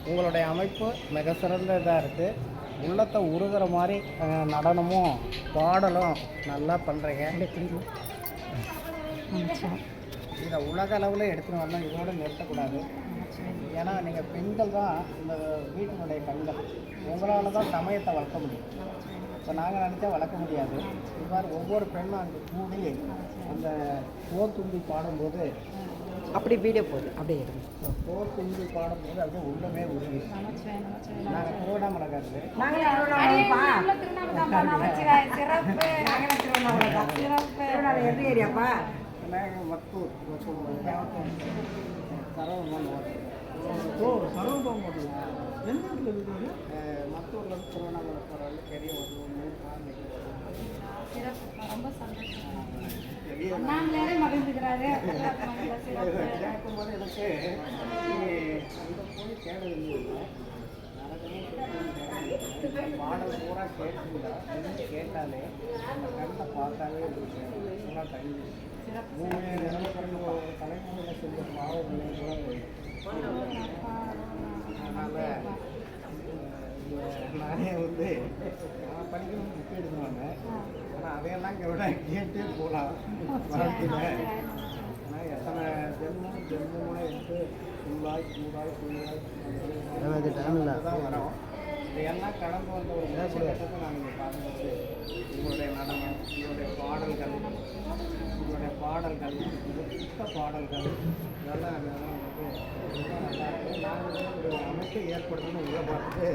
உங்களுடைய அமைப்பு மிக சிறந்த இதாக இருக்குது. உள்ளத்தை உருகிற மாதிரி நடனமும் பாடலும் நல்லா பண்ணுறீங்க. இதை உலக அளவில் எடுத்துகிட்டு வரணும், இதோடு நிறுத்தக்கூடாது. ஏன்னா நீங்கள் பெண்கள் தான் இந்த வீட்டினுடைய கண்கள். உங்களால் தான் சமயத்தை வளர்க்க முடியும். இப்போ நாங்கள் நினச்சா வளர்க்க முடியாது. இவ்வாறு ஒவ்வொரு பெண்ணும் அங்கே கூடி அந்த போர் தும்பி பாடும்போது அப்படி வீடியோ போகுது, அப்படியே எடுங்க. போர் தும்பி பாடும்போது அப்படியே உள்ளமே உருவி. நாங்கள் திருவண்ணாமலைக்காரரு. எந்த ஏரியாப்பா? நாங்கள் மத்தூர் சரவணன் எந்த இடத்துல இருக்குது? மத்தூரில் திருவண்ணாமலை போகிறவங்க பெரிய ஒரு ரொம்ப சந்தோஷம். கேட்கும்போது எனக்கு அங்கே போய் தேட வேண்டியது பாடல் பூரா கேட்குங்களா கேட்டாலே அந்த கருத்தை பார்த்தாலே பூரா கழிவு 3 தலைமுறையில் செஞ்ச பாவங்கள் கூட அதனால் நானே வந்து நான் படிக்கணும் புக்கு எடுத்துவாங்க. ஆனால் அதையெல்லாம் கேட்டே போகலாம் வாழ்க்கையில். ஆனால் எத்தனை ஜென்மமாக எடுத்து ஃபுல்லாய் சூடாய் ஃபுல்லாய் தான் வரோம். இதையெல்லாம் கடந்து வந்த ஒரு விஷயத்தை நான் இங்கே பார்க்கும்போது உங்களுடைய நடனம், உங்களுடைய பாடல்கள், புத்த பாடல்கள் இதெல்லாம் வந்து ரொம்ப நல்லா இருக்குது. நாங்கள் ஒரு அமைப்பை ஏற்படுத்தணும் உள்ள பார்த்துட்டு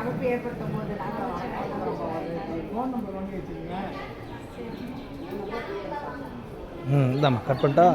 அமைப்பு ஏற்படுத்தும் போது ஃபோன் நம்பர் வாங்கி வச்சுக்கோங்க. இதாம்மா கட் பண்ணிட்டா.